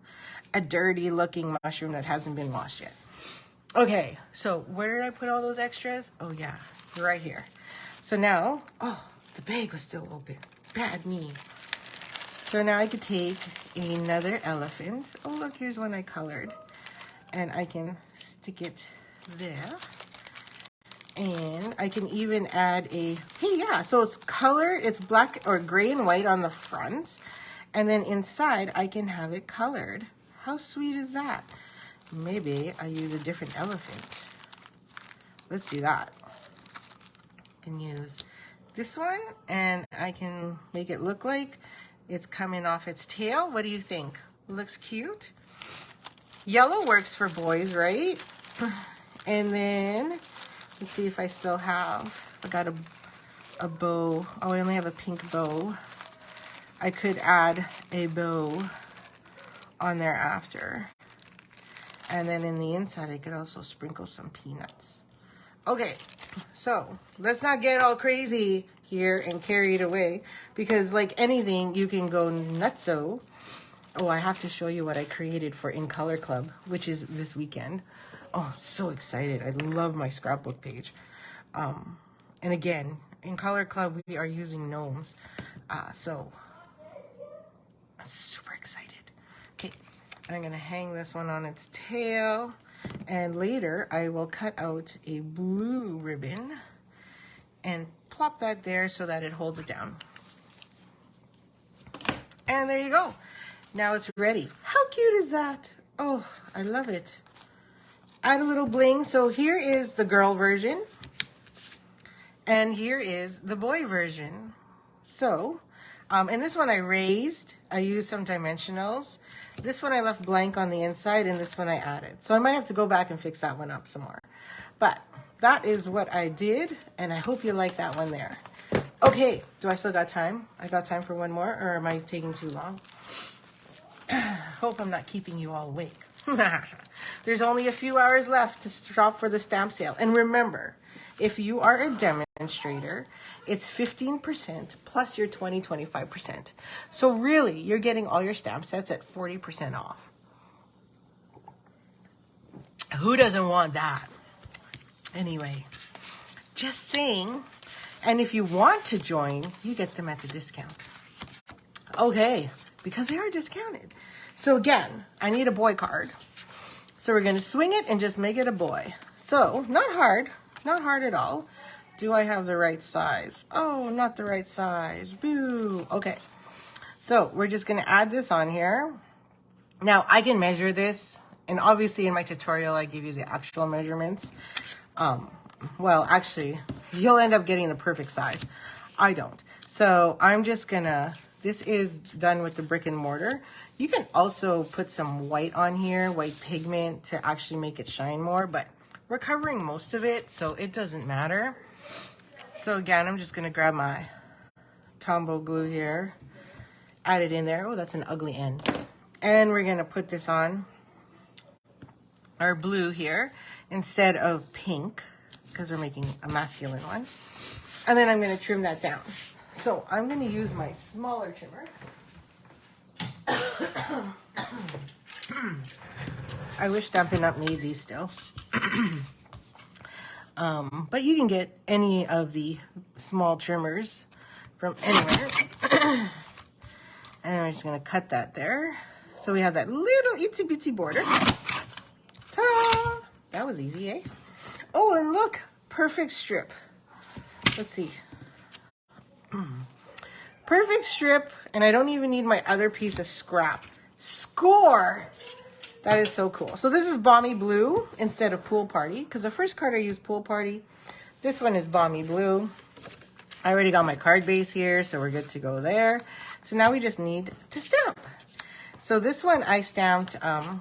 A dirty looking mushroom that hasn't been washed yet. Okay, so where did I put all those extras? Oh yeah, right here. So now, oh, the bag was still open. Bad me. So now I could take another elephant. Oh look, here's one I colored. And I can stick it there. And I can even add a, hey, yeah, so it's colored, it's black or gray and white on the front. And then inside, I can have it colored. How sweet is that? Maybe I use a different elephant. Let's do that. I can use this one, and I can make it look like it's coming off its tail. What do you think? Looks cute? Yellow works for boys, right? And then, let's see if I still have, I got a bow. Oh, I only have a pink bow. I could add a bow on there after. And then in the inside, I could also sprinkle some peanuts. Okay, so let's not get all crazy here and carry it away, because like anything, you can go nutso. Oh, I have to show you what I created for In Color Club, which is this weekend. Oh, so excited. I love my scrapbook page. And again, In Color Club, we are using gnomes. So I'm super excited. Okay, I'm going to hang this one on its tail. And later, I will cut out a blue ribbon and plop that there so that it holds it down. And there you go. Now it's ready. How cute is that? Oh, I love it. Add a little bling. So here is the girl version. And here is the boy version. So, and this one I raised. I used some dimensionals. This one I left blank on the inside, and this one I added. So I might have to go back and fix that one up some more. But that is what I did, and I hope you like that one there. Okay, do I still got time? I got time for one more, or am I taking too long? Hope I'm not keeping you all awake. There's only a few hours left to shop for the stamp sale. And remember, if you are a demonstrator, it's 15% plus your 25%. So really, you're getting all your stamp sets at 40% off. Who doesn't want that? Anyway, just saying. And if you want to join, you get them at the discount. Okay, because they are discounted. So again, I need a boy card. So we're going to swing it and just make it a boy. So not hard at all. Do I have the right size? Oh, not the right size. Boo. Okay. So we're just going to add this on here. Now I can measure this, and obviously in my tutorial I give you the actual measurements. Well, actually, you'll end up getting the perfect size. I don't. So I'm just gonna, this is done with the brick and mortar. You can also put some white on here, white pigment, to actually make it shine more, but we're covering most of it, so it doesn't matter. So again, I'm just gonna grab my Tombow glue here, add it in there. Oh, that's an ugly end. And we're gonna put this on our blue here instead of pink, because we're making a masculine one. And then I'm going to trim that down. So I'm going to use my smaller trimmer. I wish Stampin' Up! Made these still. But you can get any of the small trimmers from anywhere. And we're just going to cut that there. So we have that little itsy bitsy border. Ta-da! That was easy, eh? Oh, and look, perfect strip. Let's see. Perfect strip, and I don't even need my other piece of scrap. Score! That is so cool. So this is Balmy Blue instead of Pool Party, because the first card I used Pool Party. This one is Balmy Blue. I already got my card base here, so we're good to go there. So now we just need to stamp. So this one I stamped the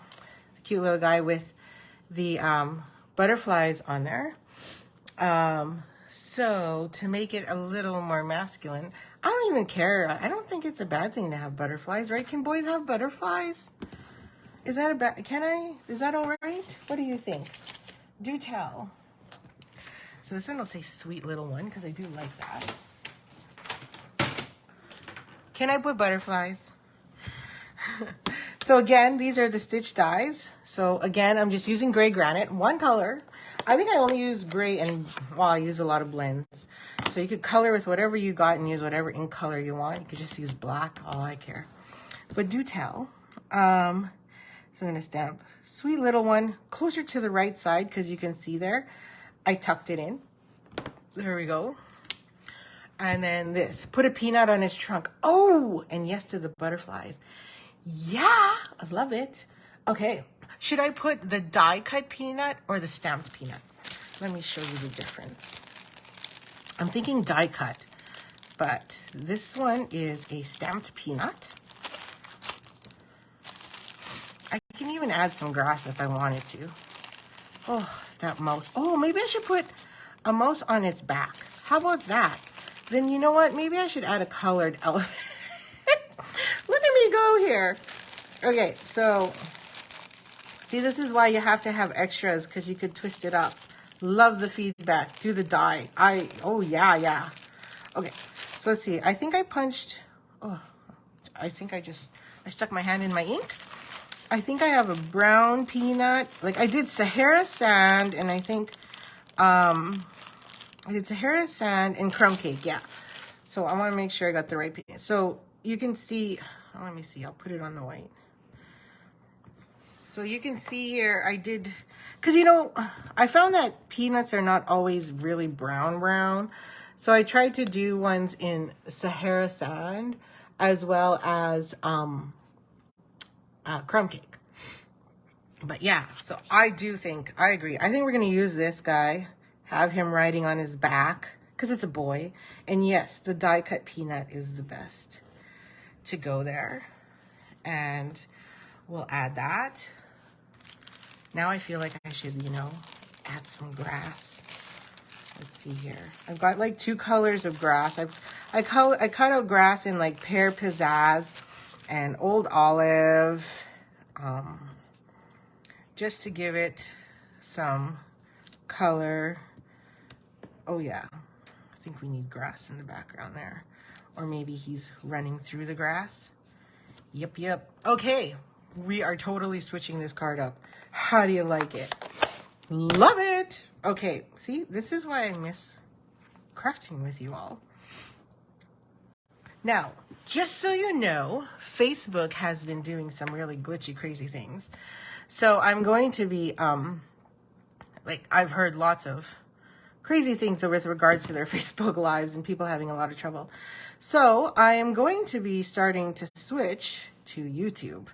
cute little guy with the butterflies on there. So to make it a little more masculine, I don't even care. I don't think it's a bad thing to have butterflies, right? Can boys have butterflies? Is that a bad, is that all right? What do you think? Do tell. So this one will say sweet little one, because I do like that. Can I put butterflies? So again, these are the stitch dies. So again, I'm just using gray granite, one color. I think I only use gray, and well, I use a lot of blends. So you could color with whatever you got and use whatever ink color you want. You could just use black, all I care. But do tell. So I'm gonna stamp sweet little one closer to the right side, because you can see there, I tucked it in. There we go. And then this, put a peanut on his trunk. Oh, and yes to the butterflies. Yeah, I love it. Okay, should I put the die cut peanut or the stamped peanut? Let me show you the difference. I'm thinking die cut, but this one is a stamped peanut. I can even add some grass if I wanted to. Oh, that mouse. Oh, maybe I should put a mouse on its back. How about that? Then you know what? Maybe I should add a colored elephant. Look at me go here. Okay, so see, this is why you have to have extras, because you could twist it up. Love the feedback. Do the die. Oh yeah. Okay, so let's see. I think I punched. Oh, I think I stuck my hand in my ink. I think I have a brown peanut. Like I did Sahara sand, and I think I did Sahara sand and crumb cake. Yeah. So I want to make sure I got the right peanut. So you can see. Oh, let me see. I'll put it on the white. So you can see here, I did, because you know, I found that peanuts are not always really brown. So I tried to do ones in Sahara sand as well as crumb cake. But yeah, so I agree. I think we're going to use this guy, have him riding on his back, because it's a boy. And yes, the die cut peanut is the best to go there. And we'll add that. Now I feel like I should, you know, add some grass. Let's see here. I've got like 2 colors of grass. I cut out grass in like pear pizzazz and old olive, just to give it some color. Oh yeah, I think we need grass in the background there. Or maybe he's running through the grass. Yep. Okay, we are totally switching this card up. How do you like it? Love it. Okay, see, this is why I miss crafting with you all. Now, just so you know, Facebook has been doing some really glitchy, crazy things. So I'm going to be, like, I've heard lots of crazy things with regards to their Facebook lives and people having a lot of trouble. So I am going to be starting to switch to YouTube,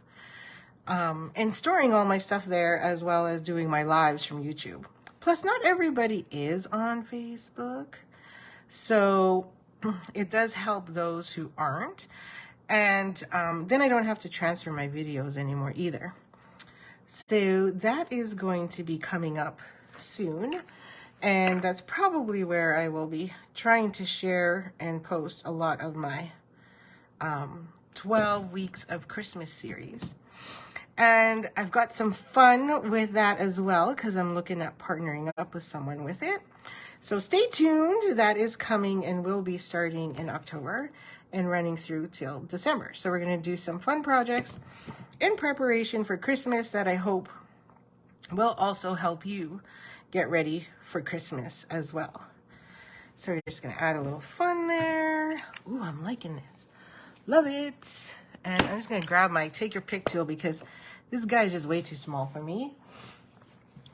and storing all my stuff there, as well as doing my lives from YouTube. Plus, not everybody is on Facebook, so it does help those who aren't. And then I don't have to transfer my videos anymore either. So that is going to be coming up soon. And that's probably where I will be trying to share and post a lot of my 12 weeks of Christmas series. And I've got some fun with that as well, because I'm looking at partnering up with someone with it. So stay tuned. That is coming and will be starting in October and running through till December. So we're going to do some fun projects in preparation for Christmas that I hope will also help you get ready for Christmas as well. So we're just going to add a little fun there. Ooh, I'm liking this. Love it. And I'm just going to grab my take your pick tool because this guy is just way too small for me.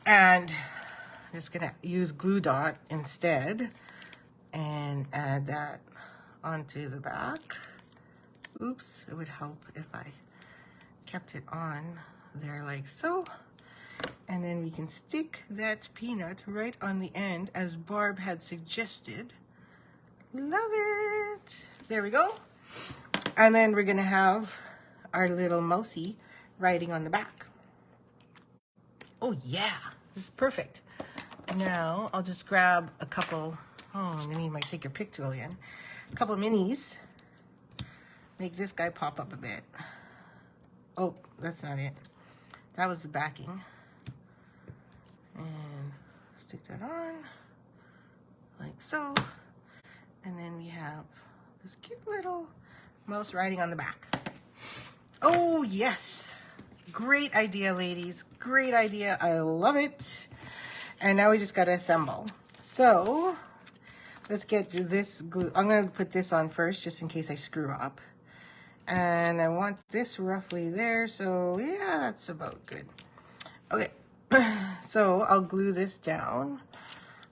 And I'm just going to use glue dot instead and add that onto the back. Oops, it would help if I kept it on there like so. And then we can stick that peanut right on the end as Barb had suggested. Love it. There we go. And then we're going to have our little mousey riding on the back. Oh yeah, this is perfect. Now I'll just grab a couple, I need my take your pick tool again. A couple minis. Make this guy pop up a bit. Oh, that's not it. That was the backing. And stick that on like so. And then we have this cute little mouse riding on the back. Oh yes, great idea, ladies. Great idea. I love it. And now we just got to assemble. So let's get this glue. I'm going to put this on first just in case I screw up. And I want this roughly there. So yeah, that's about good. Okay. So I'll glue this down.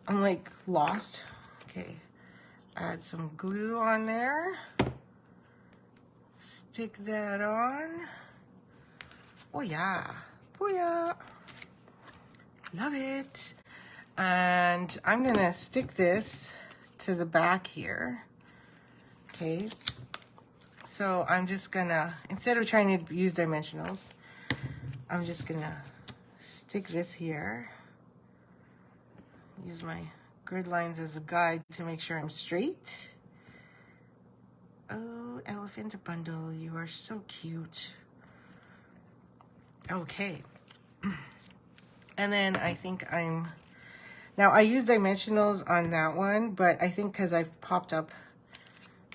I'm like lost. Okay. Add some glue on there. Stick that on. Oh yeah. Oh yeah. Love it. And I'm gonna stick this to the back here. Okay. So I'm just gonna, instead of trying to use dimensionals, I'm just gonna stick this here. Use my grid lines as a guide to make sure I'm straight. Oh, elephant bundle, you are so cute. Okay. And then I think now I use dimensionals on that one, but I think because I've popped up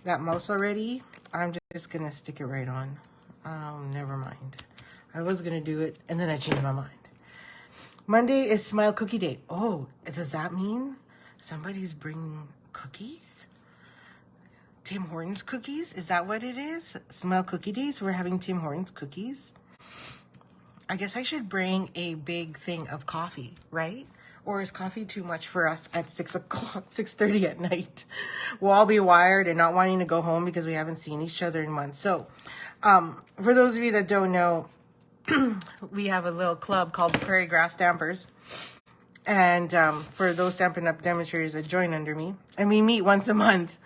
that mouse already, I'm just gonna stick it right on. Oh, never mind. I was gonna do it and then I changed my mind. Monday is Smile Cookie Day. Oh, does that mean somebody's bringing cookies? Tim Hortons cookies? Is that what it is? Smile Cookie Days? We're having Tim Hortons cookies. I guess I should bring a big thing of coffee, right? Or is coffee too much for us at 6 o'clock, 6:30 at night? We'll all be wired and not wanting to go home because we haven't seen each other in months. So for those of you that don't know, we have a little club called the Prairie Grass Stampers. And for those Stampin' Up! Demonstrators that join under me. And we meet once a month.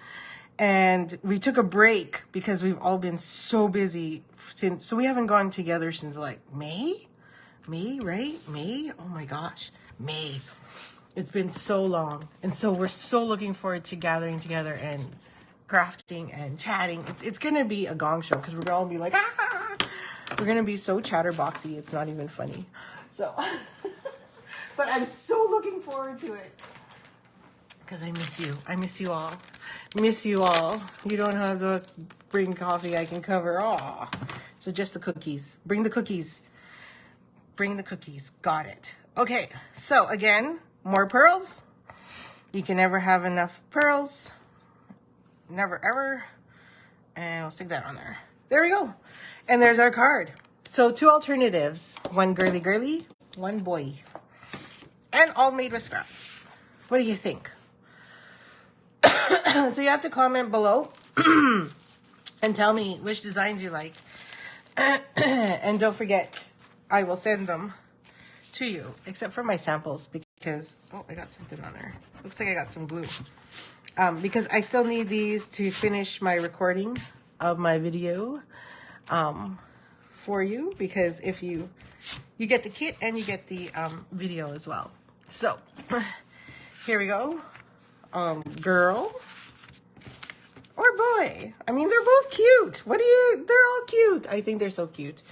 And we took a break because we've all been so busy since. So we haven't gone together since like May? May, right? May? Oh my gosh. May. It's been so long. And so we're so looking forward to gathering together and crafting and chatting. It's going to be a gong show because we're going to be like, ah! We're going to be so chatterboxy. It's not even funny. So, but I'm so looking forward to it because I miss you. I miss you all. Miss you all. You don't have to bring coffee. I can cover. Aw. So just the cookies. Bring the cookies. Bring the cookies. Got it. Okay. So again, more pearls. You can never have enough pearls. Never ever. And we'll stick that on there. There we go. And there's our card. So 2 alternatives. One girly girly, one boy. And all made with scraps. What do you think? So you have to comment below and tell me which designs you like. And don't forget, I will send them to you, except for my samples, because, oh, I got something on there. Looks like I got some glue. Because I still need these to finish my recording of my video for you, because if you get the kit and you get the video as well. So here we go. Girl or boy. I mean, they're both cute. They're all cute. I think they're so cute.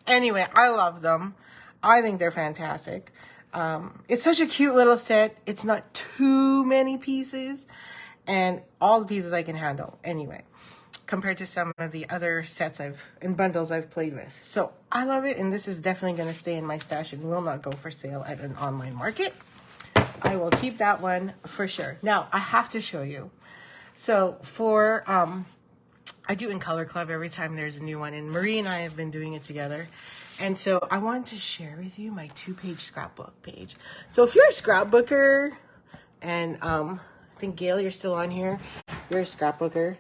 Anyway, I love them. I think they're fantastic. It's such a cute little set. It's not too many pieces, and all the pieces I can handle anyway, compared to some of the other sets and bundles I've played with. So I love it, and this is definitely going to stay in my stash and will not go for sale at an online market. I will keep that one for sure. Now, I have to show you. So for, I do in Color Club every time there's a new one, and Marie and I have been doing it together. And so I want to share with you my 2-page scrapbook page. So if you're a scrapbooker, and I think Gail, you're still on here, you're a scrapbooker.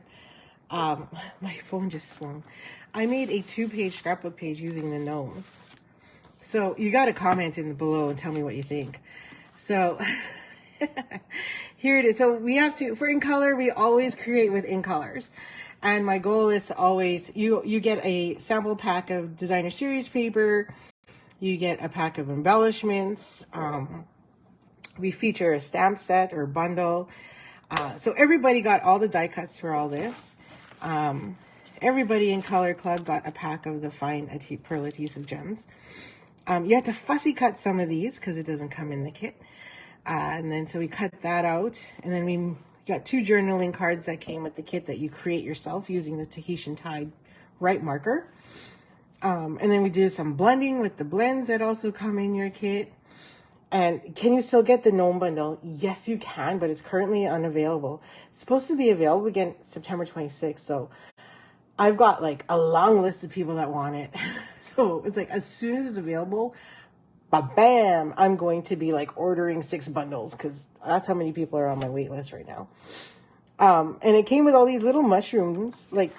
My phone just swung. I made a 2-page scrapbook page using the gnomes. So you got to comment in the below and tell me what you think. So here it is. So we have to, for in color, we always create with in colors. And my goal is to always, you get a sample pack of designer series paper. You get a pack of embellishments. We feature a stamp set or bundle. So everybody got all the die cuts for all this. Everybody in Color Club got a pack of the fine pearl adhesive gems. You have to fussy cut some of these because it doesn't come in the kit. And then so we cut that out. And then we got 2 journaling cards that came with the kit that you create yourself using the Tahitian Tide Right marker. And then we do some blending with the blends that also come in your kit. And can you still get the Gnome bundle? Yes, you can, but it's currently unavailable. It's supposed to be available again September 26th. So I've got like a long list of people that want it. So it's like as soon as it's available, bam, I'm going to be like ordering 6 bundles because that's how many people are on my wait list right now. And it came with all these little mushrooms. Like,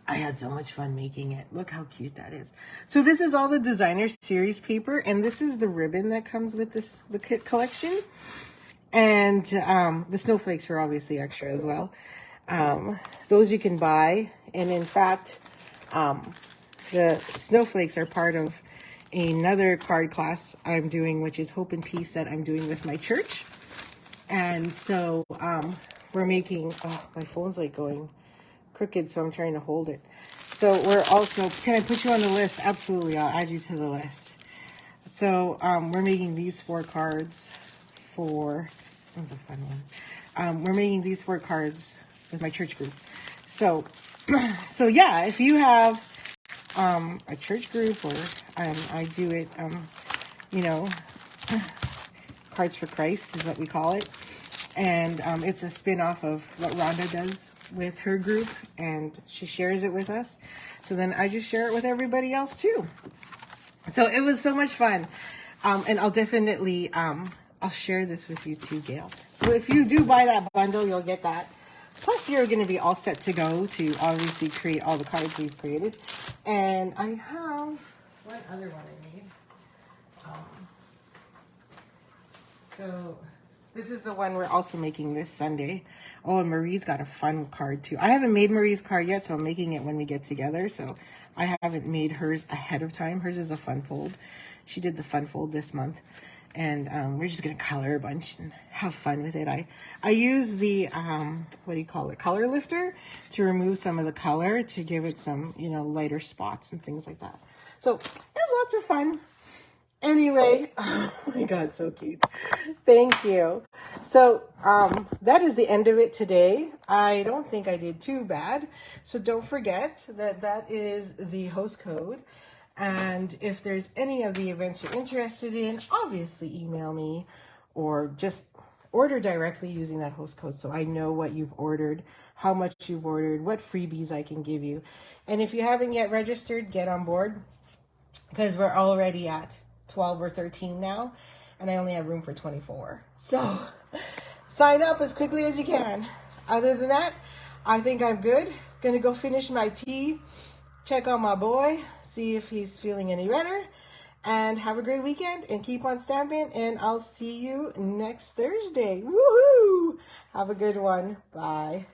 I had so much fun making it. Look how cute that is. So this is all the designer series paper, and this is the ribbon that comes with the kit collection. And the snowflakes are obviously extra as well. Those you can buy. And in fact, the snowflakes are part of another card class I'm doing, which is Hope and Peace, that I'm doing with my church. And so we're making, oh, my phone's like going crooked, so I'm trying to hold it. So we're also, can I put you on the list? Absolutely, I'll add you to the list. So we're making these 4 cards for, this one's a fun one. We're making these 4 cards with my church group. So, so yeah, if you have a church group, or I do it, you know, Cards for Christ is what we call it. And it's a spin-off of what Rhonda does with her group, and she shares it with us. So then I just share it with everybody else too. So it was so much fun. And I'll definitely, I'll share this with you too, Gail. So if you do buy that bundle, you'll get that. Plus, you're going to be all set to go to obviously create all the cards we've created. And I have one other one I made. So this is the one we're also making this Sunday. Oh, and Marie's got a fun card too. I haven't made Marie's card yet, so I'm making it when we get together. So I haven't made hers ahead of time. Hers is a fun fold. She did the fun fold this month. And we're just going to color a bunch and have fun with it. I use the, what do you call it, color lifter to remove some of the color to give it some, you know, lighter spots and things like that. So it was lots of fun. Anyway, oh my God, so cute. Thank you. So that is the end of it today. I don't think I did too bad. So don't forget that that is the host code. And if there's any of the events you're interested in, obviously email me or just order directly using that host code so I know what you've ordered, how much you've ordered, what freebies I can give you. And if you haven't yet registered, get on board because we're already at 12 or 13 now, and I only have room for 24. So sign up as quickly as you can. Other than that, I think I'm good. Gonna go finish my tea, check on my boy, see if he's feeling any better, and have a great weekend and keep on stamping, and I'll see you next Thursday. Woohoo! Have a good one. Bye.